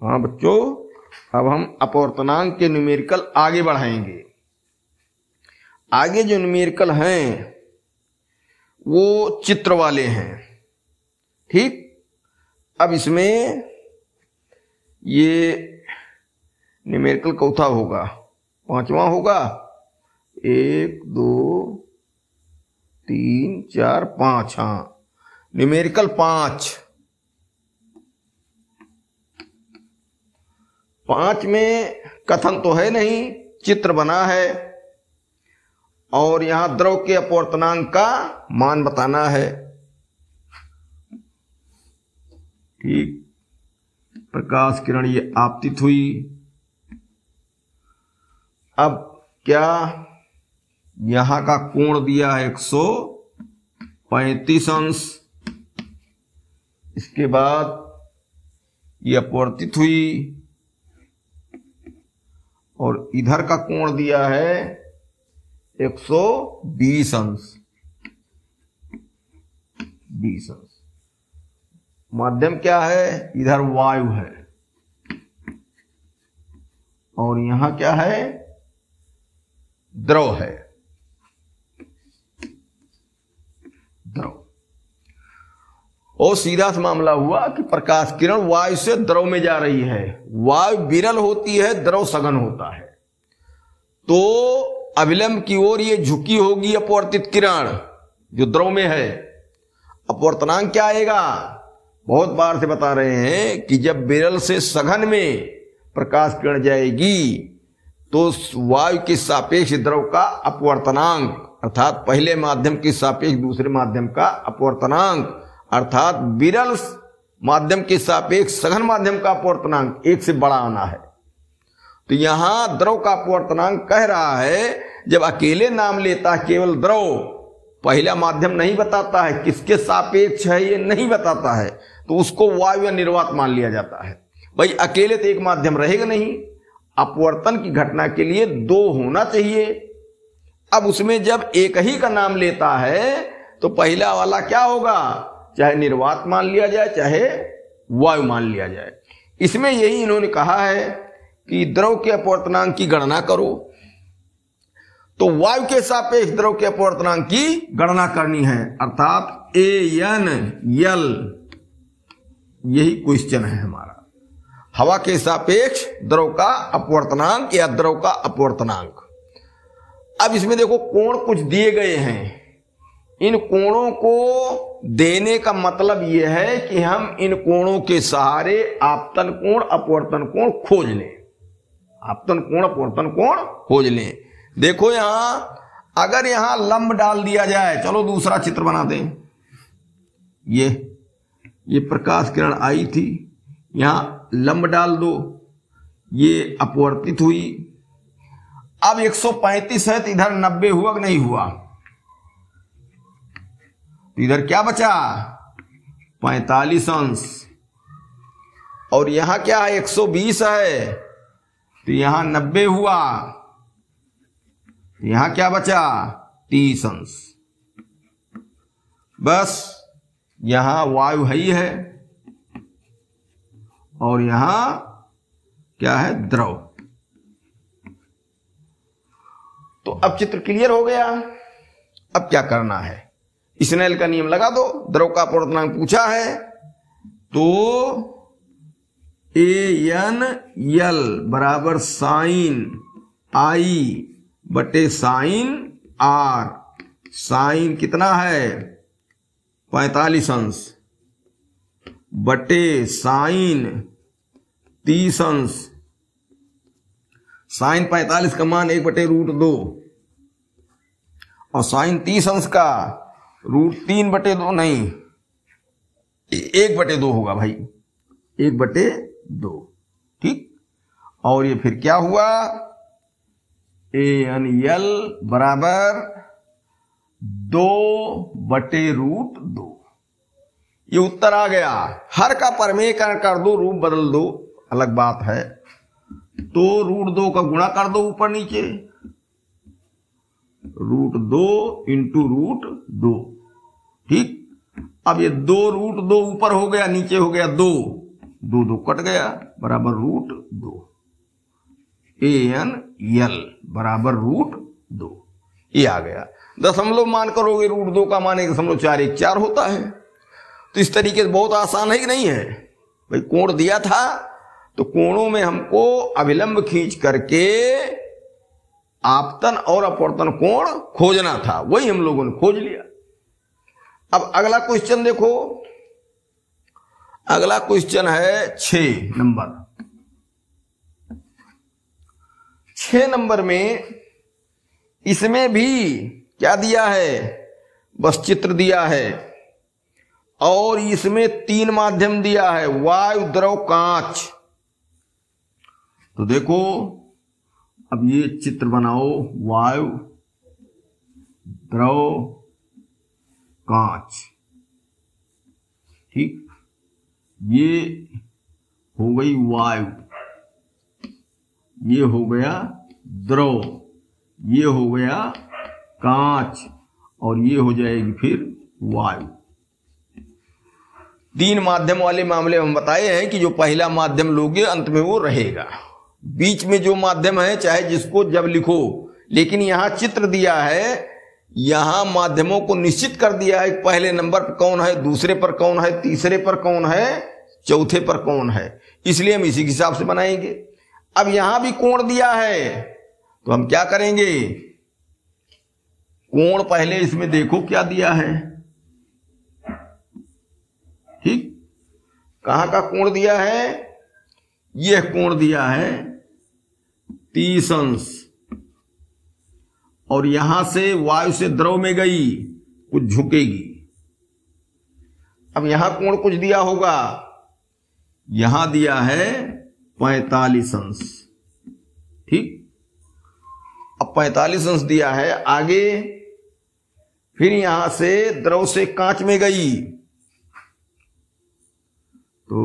हाँ बच्चों, अब हम अपवर्तनांक के न्यूमेरिकल आगे बढ़ाएंगे। आगे जो न्यूमेरिकल हैं वो चित्र वाले हैं। ठीक, अब इसमें ये न्यूमेरिकल चौथा होगा, पांचवा होगा। 1 2 3 4 5, हाँ न्यूमेरिकल 5। 5 में कथन तो है नहीं, चित्र बना है और यहां द्रव के अपवर्तनांक का मान बताना है। ठीक, प्रकाश किरण ये आपतित हुई। अब क्या, यहां का कोण दिया है 135 अंश। इसके बाद ये अपवर्तित हुई और इधर का कोण दिया है 120 अंश। 20 अंश। माध्यम क्या है, इधर वायु है और यहां क्या है, द्रव है। द्रव, और सीधा सा मामला हुआ कि प्रकाश किरण वायु से द्रव में जा रही है। वायु विरल होती है, द्रव सघन होता है, तो अभिलंब की ओर ये झुकी होगी अपवर्तित किरण जो द्रव में है। अपवर्तनांक क्या आएगा, बहुत बार से बता रहे हैं कि जब विरल से सघन में प्रकाश किरण जाएगी तो वायु के सापेक्ष द्रव का अपवर्तनांक, अर्थात पहले माध्यम के सापेक्ष दूसरे माध्यम का अपवर्तनांक, अर्थात विरल माध्यम के सापेक्ष सघन माध्यम का अपवर्तनांक 1 से बड़ा आना है। तो यहां द्रव का अपवर्तनांक कह रहा है, जब अकेले नाम लेता है केवल द्रव, पहला माध्यम नहीं बताता है, किसके सापेक्ष है ये नहीं बताता है, तो उसको वायु या निर्वात मान लिया जाता है। भाई अकेले तो एक माध्यम रहेगा नहीं, अपवर्तन की घटना के लिए 2 होना चाहिए। अब उसमें जब एक ही का नाम लेता है तो पहला वाला क्या होगा, चाहे निर्वात मान लिया जाए चाहे वायु मान लिया जाए। इसमें यही इन्होंने कहा है कि द्रव के अपवर्तनांक की गणना करो, तो वायु के सापेक्ष द्रव के अपवर्तनांक की गणना करनी है, अर्थात ANL। यही क्वेश्चन है हमारा, हवा के सापेक्ष द्रव का अपवर्तनांक या द्रव का अपवर्तनांक। अब इसमें देखो कोण कुछ दिए गए हैं, इन कोणों को देने का मतलब यह है कि हम इन कोणों के सहारे आपतन कोण अपवर्तन कोण खोज लें। आपतन कोण अपवर्तन कोण खोज लें। देखो यहां, अगर यहां लंब डाल दिया जाए, चलो दूसरा चित्र बना दें। ये प्रकाश किरण आई थी, यहां लंब डाल दो, ये अपवर्तित हुई। अब 135 है तो इधर 90 हुआ कि नहीं हुआ, तो इधर क्या बचा 45 अंश, और यहां क्या है 120 है तो यहां 90 हुआ, यहां क्या बचा 30 अंश। बस यहां वायु ही है और यहां क्या है, द्रव। तो अब चित्र क्लियर हो गया। अब क्या करना है, स्नेल का नियम लगा दो। द्रव का अपवर्तनांक पूछा है तो ANL बराबर साइन I बटे साइन R। साइन कितना है 45 अंश बटे साइन 30 अंश। साइन 45 का मान 1/√2 और साइन 30 अंश का √3/2 नहीं, 1/2 होगा भाई, 1/2। ठीक, और ये फिर क्या हुआ, ANL बराबर 2/√2। ये उत्तर आ गया। हर का परमेयकरण कर दो, रूप बदल दो, अलग बात है, तो √2 का गुणा कर दो ऊपर नीचे, √2 इंटू √2। ठीक, अब ये 2 √2 ऊपर हो गया, नीचे हो गया 2, दो दो कट गया बराबर √2 ANL बराबर √2, ये आ गया। दशमलव मान करोगे √2 का मान 1.414 होता है। तो इस तरीके से बहुत आसान है कि नहीं है भाई। कोण दिया था तो कोणों में हमको अभिलंब खींच करके आपतन और अपवर्तन कोण खोजना था, वही हम लोगों ने खोज लिया। अब अगला क्वेश्चन देखो, अगला क्वेश्चन है 6 नंबर। 6 नंबर में इसमें भी क्या दिया है, बस चित्र दिया है और इसमें 3 माध्यम दिया है, वायु, द्रव, कांच। तो देखो अब ये चित्र बनाओ, वायु, द्रव, कांच, ठीक। ये हो गई वायु, ये हो गया द्रव, ये हो गया कांच और ये हो जाएगी फिर वायु। 3 माध्यम वाले मामले हम बताए हैं कि जो पहला माध्यम लोगे अंत में वो रहेगा। बीच में जो माध्यम है चाहे जिसको जब लिखो, लेकिन यहां चित्र दिया है, यहां माध्यमों को निश्चित कर दिया है, पहले नंबर पर कौन है, दूसरे पर कौन है, तीसरे पर कौन है, चौथे पर कौन है, इसलिए हम इसी के हिसाब से बनाएंगे। अब यहां भी कोण दिया है तो हम क्या करेंगे, कोण पहले इसमें देखो क्या दिया है, ठीक। कहां का कोण दिया है, यह कोण दिया है 30 अंश और यहां से वायु से द्रव में गई कुछ झुकेगी। अब यहां कोण कुछ दिया होगा, यहां दिया है 45 अंश, ठीक। अब 45 अंश दिया है, आगे फिर यहां से द्रव से कांच में गई तो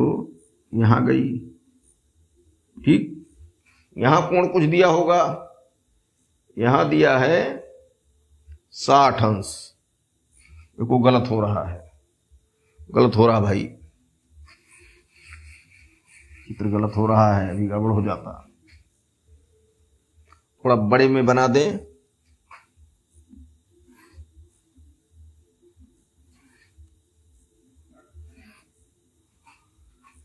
यहां गई, ठीक। यहां कोण कुछ दिया होगा, यहां दिया है 60 अंश। देखो गलत हो रहा है, गलत हो रहा भाई, चित्र गलत हो रहा है, अभी गड़बड़ हो जाता। थोड़ा बड़े में बना दें,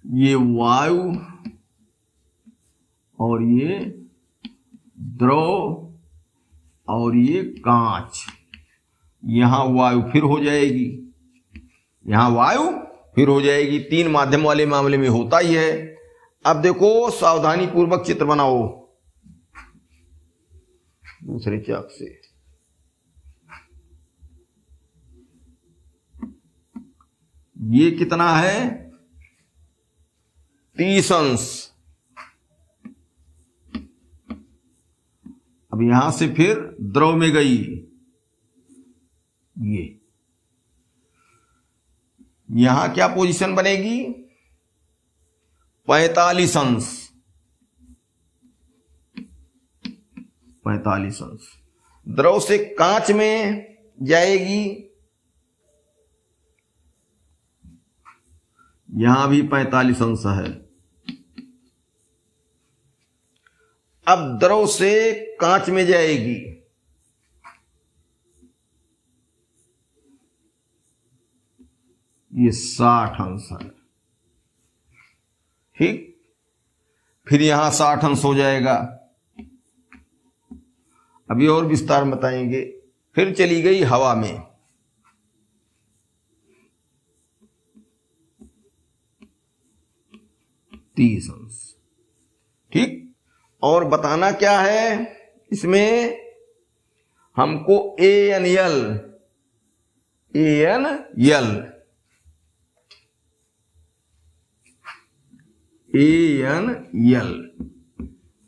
ये वायु और ये द्रव और ये कांच, यहां वायु फिर हो जाएगी, यहां वायु फिर हो जाएगी। 3 माध्यम वाले मामले में होता ही है। अब देखो सावधानी पूर्वक चित्र बनाओ दूसरे चाक से। ये कितना है, 30 अंश। अब यहां से फिर द्रव में गई, ये यहां क्या पोजीशन बनेगी, 45 अंश, 45 अंश। द्रव से कांच में जाएगी, यहां भी 45 अंश है। अब द्रव से कांच में जाएगी, ये 60 अंश है, ठीक। फिर यहां 60 अंश हो जाएगा। अभी और विस्तार बताएंगे। फिर चली गई हवा में, तीस अंश, ठीक। और बताना क्या है इसमें, हमको ANL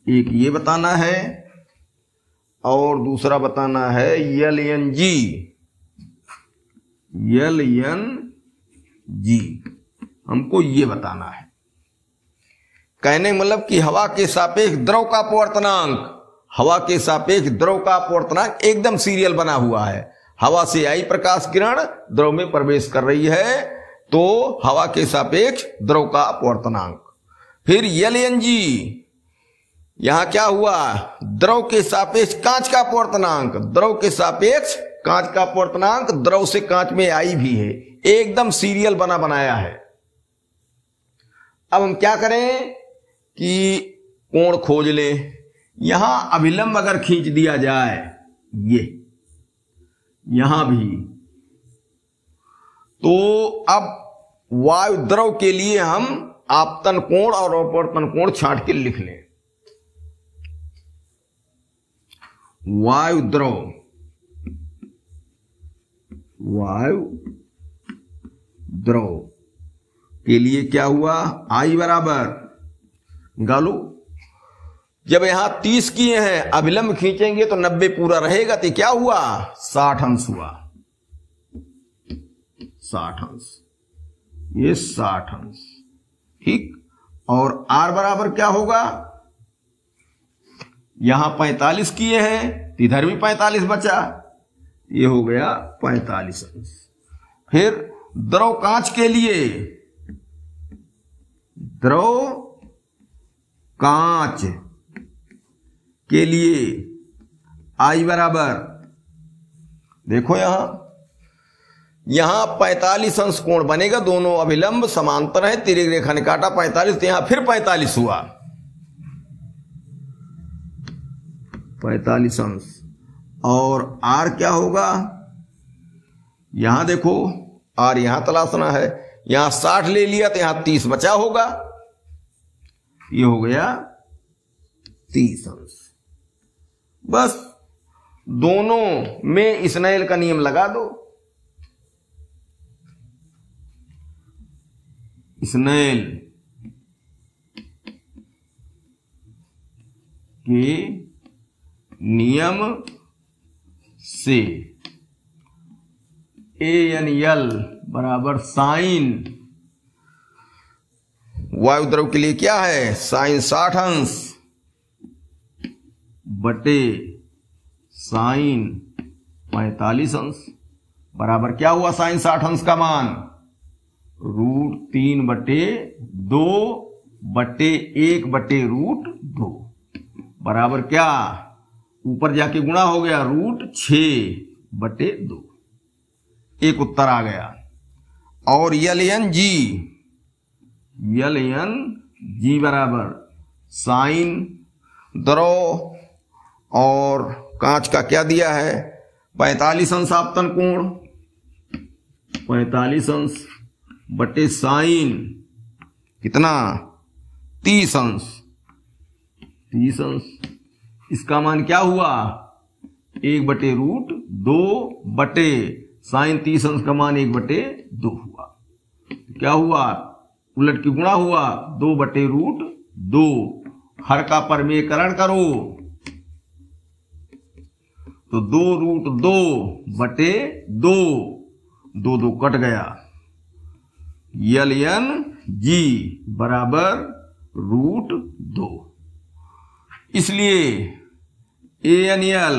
एक ये बताना है और दूसरा बताना है LNG, हमको ये बताना है। कहने मतलब कि हवा के सापेक्ष द्रव का अपवर्तनांक, हवा के सापेक्ष द्रव का अपवर्तनांक एकदम सीरियल बना हुआ है। हवा से आई प्रकाश किरण द्रव में प्रवेश कर रही है तो हवा के सापेक्ष द्रव का अपवर्तनांक। फिर LNG, यहां क्या हुआ, द्रव के सापेक्ष कांच का अपवर्तनांक, द्रव के सापेक्ष कांच का अपवर्तनांक द्रव से कांच में आई भी है, एकदम सीरियल बना बनाया है। अब हम क्या करें कि कोण खोज लें। यहां अभिलंब अगर खींच दिया जाए, ये यहां भी, तो अब वायु द्रव के लिए हम आपतन कोण और अपवर्तन कोण छांट के लिख लें। वायु द्रव, वायु द्रव के लिए क्या हुआ, I बराबर गालू, जब यहां 30 किए हैं, अभिलंब खींचेंगे तो 90 पूरा रहेगा, तो क्या हुआ, 60 अंश हुआ, 60 अंश, ये 60 अंश, ठीक। और R बराबर क्या होगा, यहां 45 किए हैं, इधर भी 45 बचा, ये हो गया 45 अंश। फिर द्रव कांच के लिए, द्रव कांच के लिए I बराबर, देखो यहां 45 अंश कोण बनेगा, दोनों अभिलंब समांतर है, तिर्यक रेखा ने काटा 45, तो यहां फिर 45 हुआ, 45 अंश। और R क्या होगा, यहां देखो R यहां तलाशना है, यहां 60 ले लिया तो यहां 30 बचा होगा, ये हो गया 30 अंश। बस दोनों में स्नेल का नियम लगा दो, स्नेल के नियम से ANL बराबर साइन, वायु द्रव के लिए क्या है, साइन 60 अंश बटे साइन 45 अंश बराबर क्या हुआ, साइन 60 अंश का मान √3 बटे 2 बटे 1 बटे √2 बराबर क्या, ऊपर जाके गुणा हो गया, √6 बटे 2, एक उत्तर आ गया। और LNG बराबर साइन द्रव और कांच का क्या दिया है, 45 अंश आपतन कोण, 45 अंश बटे साइन कितना, 30 अंश, 30 अंश, इसका मान क्या हुआ, 1 बटे √2 बटे साइन 30 अंश का मान 1 बटे 2 हुआ, क्या हुआ, उलट की गुणा हुआ, 2 बटे √2, हर का परमेयकरण करो तो 2 बटे 2, 2 कट गया, LNG बराबर √2। इसलिए ANL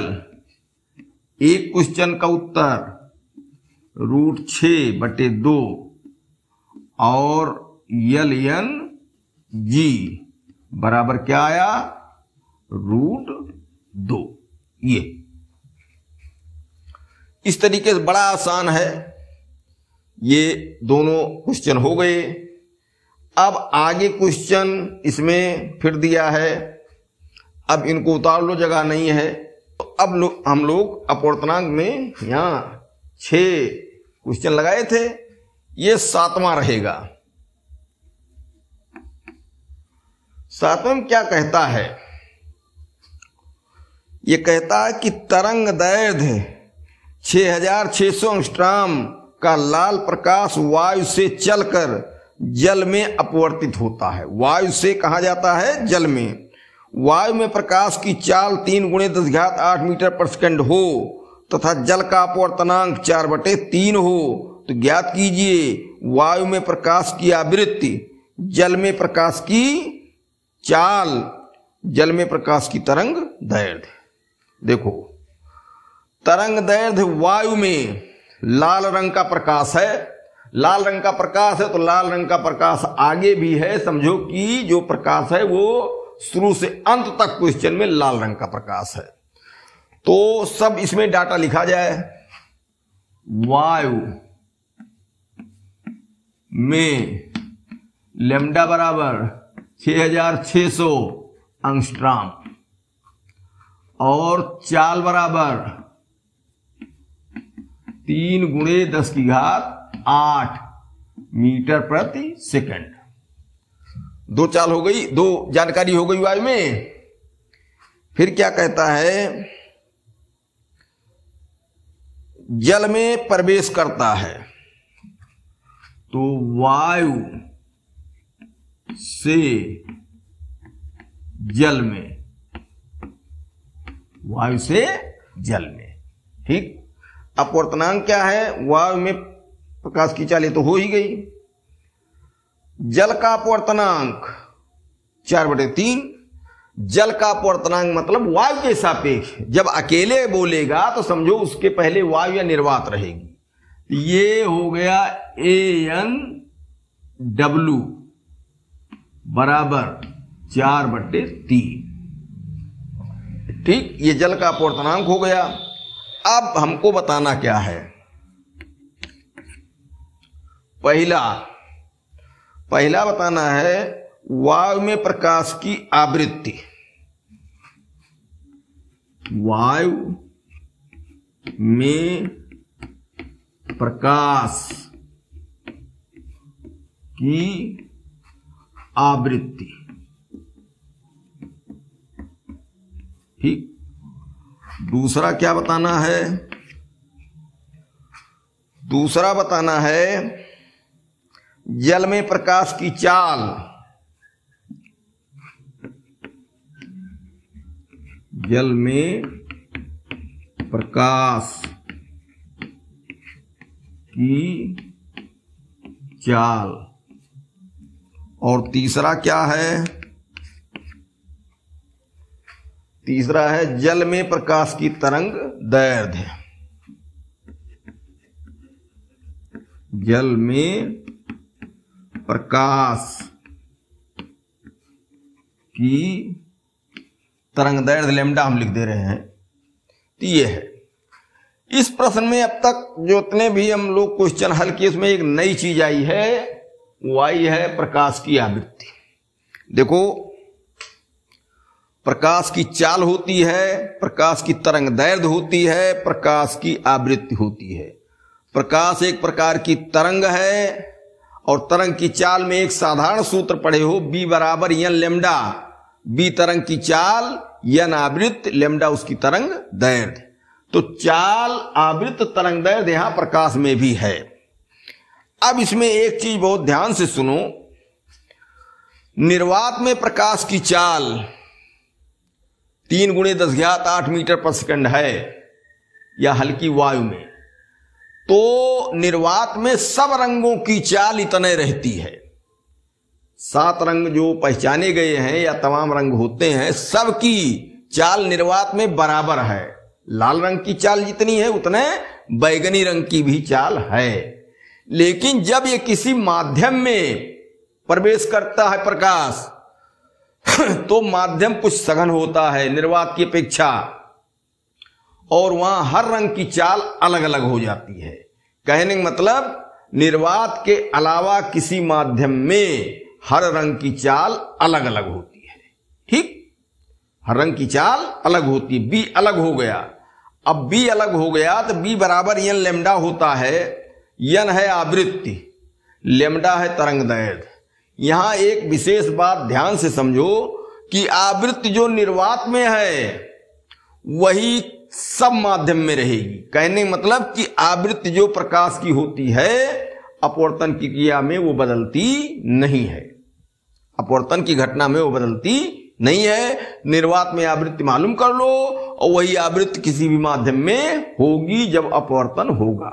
एक क्वेश्चन का उत्तर √6 बटे 2 और LNG बराबर क्या आया, √2। ये इस तरीके से बड़ा आसान है, ये दोनों क्वेश्चन हो गए। अब आगे क्वेश्चन इसमें फिर दिया है, अब इनको उतार लो, जगह नहीं है, तो अब हम लोग अपवर्तनांक में यहां 6 क्वेश्चन लगाए थे, ये 7वां रहेगा। 7वां क्या कहता है, ये कहता है कि तरंग दैर्घ्य 6600 एंगस्ट्रॉम का लाल प्रकाश वायु से चलकर जल में अपवर्तित होता है। वायु से कहा जाता है जल में। वायु में प्रकाश की चाल 3 × 10⁸ मीटर पर सेकंड हो तथा जल का अपवर्तनांक 4/3 हो, तो ज्ञात कीजिए वायु में प्रकाश की आवृत्ति, जल में प्रकाश की चाल, जल में प्रकाश की तरंग दैर्घ्य। देखो तरंग दैर्घ्य वायु में लाल रंग का प्रकाश है, लाल रंग का प्रकाश है तो लाल रंग का प्रकाश आगे भी है, समझो कि जो प्रकाश है वो शुरू से अंत तक क्वेश्चन में लाल रंग का प्रकाश है। तो सब इसमें डाटा लिखा जाए। वायु में लैम्डा बराबर 6600 एंगस्ट्रॉम और चाल बराबर 3 × 10⁸ मीटर प्रति सेकंड। दो चाल हो गई, दो जानकारी हो गई वायु में। फिर क्या कहता है, जल में प्रवेश करता है तो वायु से जल में, वायु से जल में, ठीक। अपवर्तनांक क्या है, वायु में प्रकाश की चाल तो हो ही गई। जल का अपवर्तनांक 4/3। जल का अपवर्तनांक मतलब वायु के सापेक्ष। जब अकेले बोलेगा तो समझो उसके पहले वायु या निर्वात रहेगी। ये हो गया ANW बराबर 4/3, ठीक। ये जल का अपवर्तनांक हो गया। अब हमको बताना क्या है, पहला बताना है वायु में प्रकाश की आवृत्ति। वायु में प्रकाश की आवृत्ति, ठीक। दूसरा क्या बताना है, दूसरा बताना है जल में प्रकाश की चाल। जल में प्रकाश की चाल। और तीसरा क्या है, तीसरा है जल में प्रकाश की तरंग दैर्ध्य। जल में प्रकाश की तरंग दैर्ध्य लैम्डा हम लिख दे रहे हैं। तो ये है इस प्रश्न में। अब तक जो इतने भी हम लोग क्वेश्चन हल किए उसमें एक नई चीज आई है, वो आई है प्रकाश की आवृत्ति। देखो, प्रकाश की चाल होती है, प्रकाश की तरंग दैर्ध्य होती है, प्रकाश की आवृत्ति होती है। प्रकाश एक प्रकार की तरंग है और तरंग की चाल में एक साधारण सूत्र पढ़े हो, B बराबर n लैम्डा। B तरंग की चाल, n आवृत्त, लैम्डा उसकी तरंग दैर्ध्य। तो चाल, आवृत्त, तरंग दैर्ध्य यहां प्रकाश में भी है। अब इसमें एक चीज बहुत ध्यान से सुनो, निर्वात में प्रकाश की चाल 3 × 10⁸ मीटर पर सेकंड है, या हल्की वायु में, तो निर्वात में सब रंगों की चाल इतने रहती है। 7 रंग जो पहचाने गए हैं या तमाम रंग होते हैं, सबकी चाल निर्वात में बराबर है। लाल रंग की चाल जितनी है उतने बैगनी रंग की भी चाल है। लेकिन जब ये किसी माध्यम में प्रवेश करता है प्रकाश, तो माध्यम कुछ सघन होता है निर्वात की अपेक्षा, और वहां हर रंग की चाल अलग अलग हो जाती है। कहने का मतलब, निर्वात के अलावा किसी माध्यम में हर रंग की चाल अलग अलग होती है, ठीक। हर रंग की चाल अलग होती है। B अलग हो गया। अब B अलग हो गया तो B बराबर n लैम्डा होता है। n है आवृत्ति, लैम्डा है तरंग दैर्ध्य। यहां एक विशेष बात ध्यान से समझो कि आवृत्ति जो निर्वात में है वही सब माध्यम में रहेगी। कहने का मतलब कि आवृत्ति जो प्रकाश की होती है, अपवर्तन की क्रिया में वो बदलती नहीं है। अपवर्तन की घटना में वो बदलती नहीं है। निर्वात में आवृत्ति मालूम कर लो, और वही आवृत्ति किसी भी माध्यम में होगी जब अपवर्तन होगा।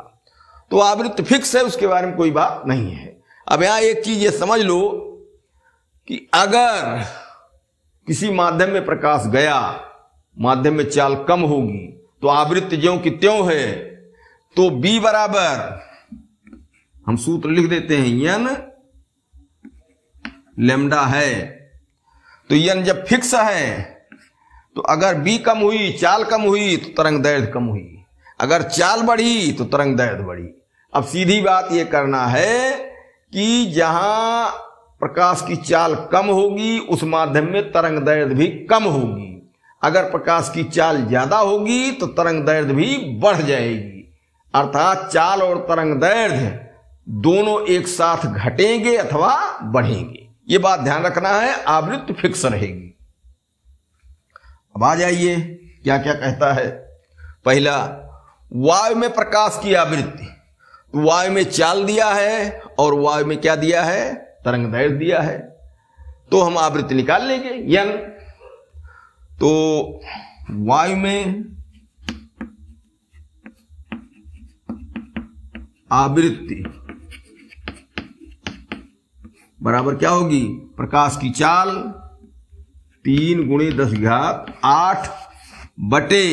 तो आवृत्ति फिक्स है, उसके बारे में कोई बात नहीं है। अब यहां एक चीज ये समझ लो कि अगर किसी माध्यम में प्रकाश गया, माध्यम में चाल कम होगी, तो आवृत्ति ज्यों की त्यों है। तो B बराबर हम सूत्र लिख देते हैं, n लैम्डा है। तो n जब फिक्स है तो अगर b कम हुई, चाल कम हुई तो तरंग दैर्घ्य कम हुई, अगर चाल बढ़ी तो तरंग दैर्घ्य बढ़ी। अब सीधी बात यह करना है कि जहां प्रकाश की चाल कम होगी उस माध्यम में तरंग दैर्घ्य भी कम होगी, अगर प्रकाश की चाल ज्यादा होगी तो तरंग दैर्घ्य भी बढ़ जाएगी। अर्थात चाल और तरंग दैर्घ्य दोनों एक साथ घटेंगे अथवा बढ़ेंगे, ये बात ध्यान रखना है। आवृत्ति फिक्स रहेगी। अब आ जाइए क्या क्या कहता है। पहला, वायु में प्रकाश की आवृत्ति। वायु में चाल दिया है और वायु में क्या दिया है, तरंग दैर्घ्य दिया है, तो हम आवृत्ति निकाल लेंगे n। तो वायु में आवृत्ति बराबर क्या होगी, प्रकाश की चाल 3 × 10⁸ बटे,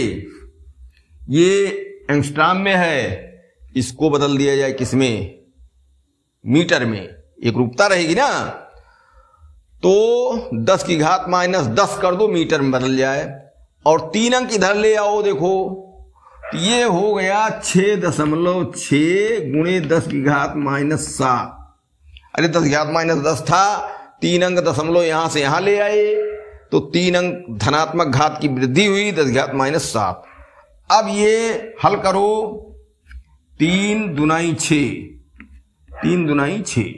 ये एंगस्ट्रॉम में है, इसको बदल दिया जाए किसमें, मीटर में, एक रूपता रहेगी ना, तो 10⁻−10 कर दो, मीटर में बदल जाए। और 3 अंक इधर ले आओ, देखो तो ये हो गया 6.6 × 10⁻−7। अरे 10⁻−10 था, 3 अंक दशमलव यहां से यहां ले आए तो 3 अंक धनात्मक घात की वृद्धि हुई 10⁻7। अब ये हल करो, 3 दूनाई 6, 3 दूनाई 6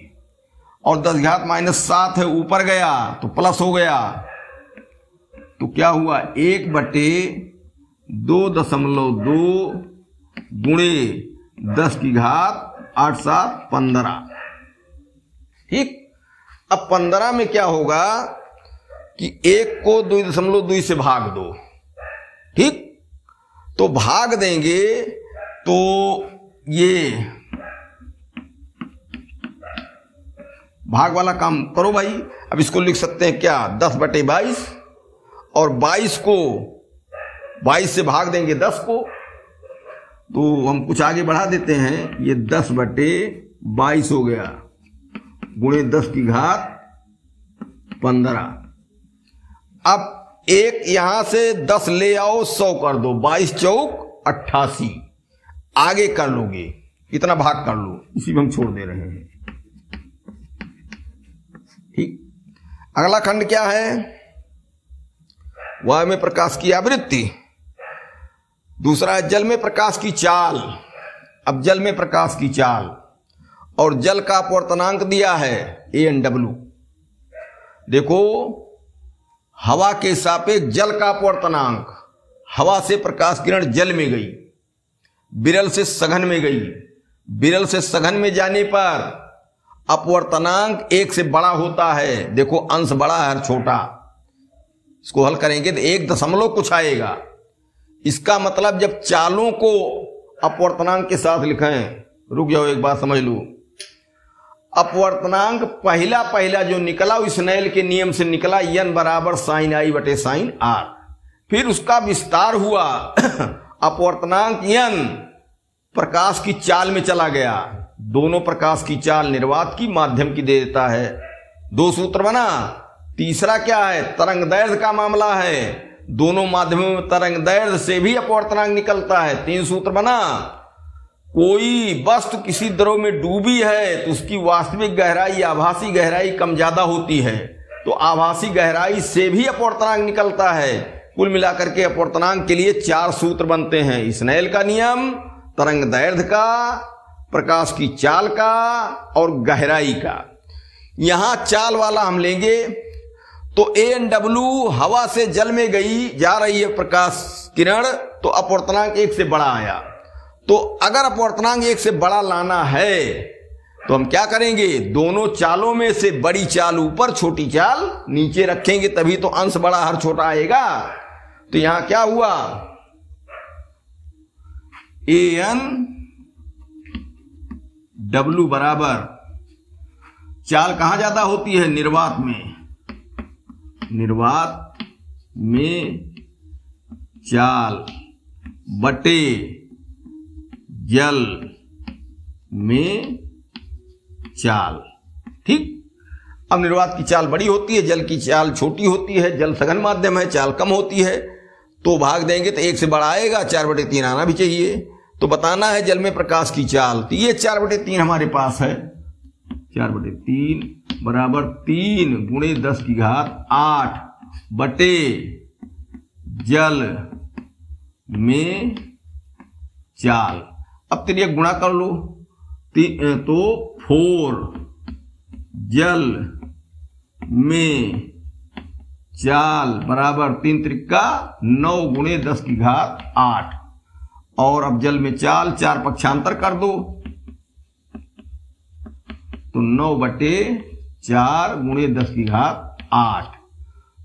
और 10⁻7 है, ऊपर गया तो प्लस हो गया, तो क्या हुआ 1/2.2 × 10⁸ 15। ठीक। अब 15 में क्या होगा कि 1 को 2.2 से भाग दो, ठीक, तो भाग देंगे तो ये भाग वाला काम करो भाई। अब इसको लिख सकते हैं क्या, 10/22 और 22 को 22 से भाग देंगे 10 को, तो हम कुछ आगे बढ़ा देते हैं, ये 10/22 हो गया गुणे 10⁻15। अब एक यहां से 10 ले आओ, 100 कर दो, 22 चौक 88, आगे कर लोगे, इतना भाग कर लो, इसी में हम छोड़ दे रहे हैं। ठीक। अगला खंड क्या है, वायु में प्रकाश की आवृत्ति। दूसरा है जल में प्रकाश की चाल। अब जल में प्रकाश की चाल और जल का अपवर्तनांक दिया है ANW। देखो, हवा के सापेक्ष जल का अपवर्तनांक, हवा से प्रकाश किरण जल में गई, विरल से सघन में गई, विरल से सघन में जाने पर अपवर्तनांक 1 से बड़ा होता है। देखो अंश बड़ा है छोटा, इसको हल करेंगे तो 1 दशमलव कुछ आएगा। इसका मतलब जब चालों को अपवर्तनांक के साथ लिखें, रुक जाओ एक बात समझ लो, अपवर्तनांक पहला जो निकला स्नेल के नियम से निकला, n बराबर sin I बटे sin R। फिर उसका विस्तार हुआ, अपवर्तनांक n प्रकाश की चाल में चला गया, दोनों प्रकाश की चाल निर्वात की माध्यम की दे देता है, 2 सूत्र बना। तीसरा क्या है, तरंग दैर्घ्य का मामला है, दोनों माध्यमों में तरंग दैर्घ्य से भी अपवर्तनांक निकलता है, 3 सूत्र बना। कोई वस्तु किसी द्रव में डूबी है तो उसकी वास्तविक गहराई आभासी गहराई कम ज्यादा होती है, तो आभासी गहराई से भी अपवर्तनांक निकलता है। कुल मिलाकर के अपवर्तनांक के लिए 4 सूत्र बनते हैं, स्नेल का नियम, तरंग दैर्घ्य का, प्रकाश की चाल का और गहराई का। यहां चाल वाला हम लेंगे तो ANW हवा से जल में गई, जा रही है प्रकाश किरण, तो अपवर्तनांक 1 से बड़ा आया। तो अगर अपवर्तनांक 1 से बड़ा लाना है तो हम क्या करेंगे, दोनों चालों में से बड़ी चाल ऊपर, छोटी चाल नीचे रखेंगे, तभी तो अंश बड़ा हर छोटा आएगा। तो यहां क्या हुआ, ANW बराबर, चाल कहां ज्यादा होती है, निर्वात में, निर्वात में चाल बटे जल में चाल। ठीक, अब निर्वात की चाल बड़ी होती है, जल की चाल छोटी होती है। जल सघन माध्यम है, चाल कम होती है, तो भाग देंगे तो 1 से बड़ा आएगा, 4/3 आना भी चाहिए। तो बताना है जल में प्रकाश की चाल, तो ये 4/3 हमारे पास है। 4/3 बराबर 3 गुणे 10 की घात 8 बटे जल में चाल। अब तेरी गुणा कर लो, तो 4 जल में चाल बराबर 3 त्रिका 9 गुणे 10 की घात 8। और अब जल में चाल 4 पक्षांतर कर दो, तो 9/4 गुणे 10 की घात 8।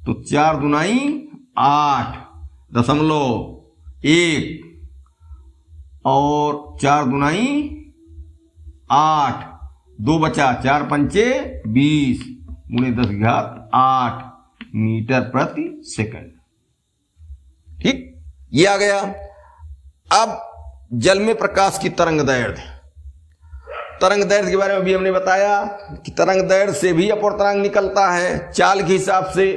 तो 4 दूनाई 8.1 और 4 दूनाई 8, 2 बचा, 4 पंचे 20 गुणे 10 की घात 8 मीटर प्रति सेकंड। ठीक, ये आ गया। अब जल में प्रकाश की तरंग दैर्घ्य, तरंग दैर्घ्य के बारे में भी हमने बताया कि तरंग दैर्घ्य से भी अपवर्तनांक निकलता है चाल के हिसाब से।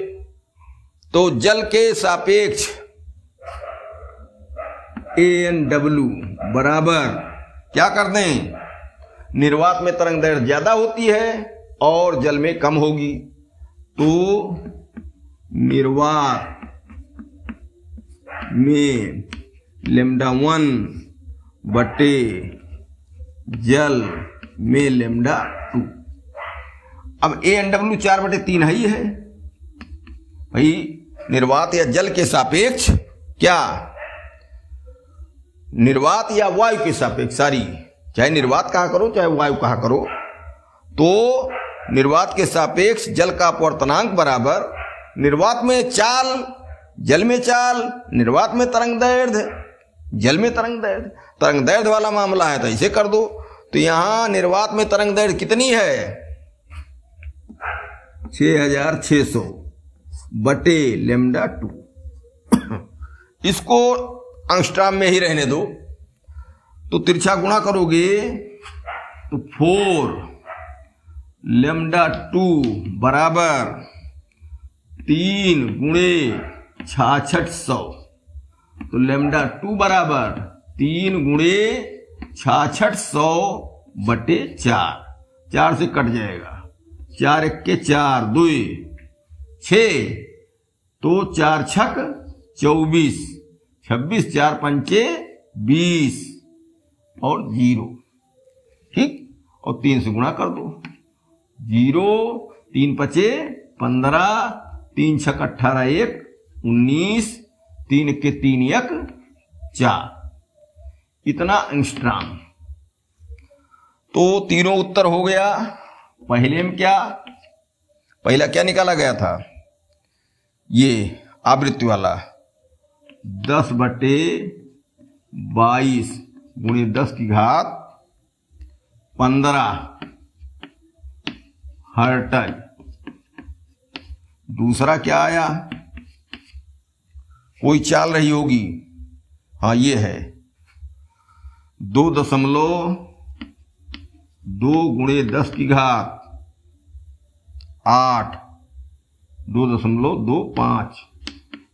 तो जल के सापेक्ष ANW बराबर क्या कर दें, निर्वात में तरंग दैर्घ्य ज्यादा होती है और जल में कम होगी, तो निर्वात में λ1 बटे जल में λ2। अब ANW 4/3 ही है भाई। निर्वात या जल के सापेक्ष क्या, निर्वात या वायु के सापेक्ष, सारी चाहे निर्वात कहा करो चाहे वायु कहा करो, तो निर्वात के सापेक्ष जल का अपवर्तनांक बराबर निर्वात में चाल जल में चाल, निर्वात में तरंग दैर्घ्य जल में तरंग दैर्घ्य। तरंग दैर्घ्य वाला मामला है तो इसे कर दो। तो यहां निर्वात में तरंग दैर्घ्य कितनी है, 6600 बटे λ2। इसको एंगस्ट्रॉम में ही रहने दो, तो तिरछा गुणा करोगे तो 4 λ2 बराबर 3 गुणे 6600। तो λ2 बराबर 3 गुणे 6600 बटे 4, 4 से कट जाएगा, 4 1 के 4, 2 6, तो 4 छक 24, 26 4 पंचे 20 और 0। ठीक, और 3 से गुणा कर दो, 0 3 पचे 15, 3 छक 18 1 19, 3 के 3 1 4, इतना एंगस्ट्रॉम। तो तीनों उत्तर हो गया। पहले में क्या, पहला क्या निकाला गया था, ये आवृत्ति वाला 10/22 गुणे 10 की घात 15 हर्ट्ज। दूसरा क्या आया, कोई चाल रही होगी, हाँ ये है 2.2 गुणे 10 की घात 8, 2.25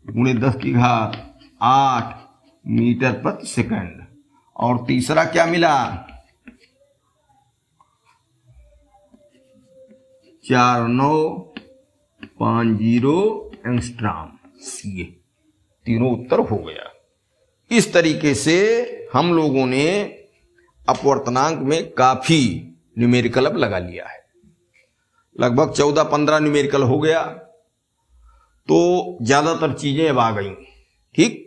गुणे 10 की घात 8 मीटर प्रति सेकंड। और तीसरा क्या मिला, 4950 एंगस्ट्रॉम। ये तीनों उत्तर हो गया। इस तरीके से हम लोगों ने अपवर्तनांक में काफी न्यूमेरिकल अब लगा लिया है, लगभग 14-15 न्यूमेरिकल हो गया, तो ज्यादातर चीजें अब आ गई। ठीक,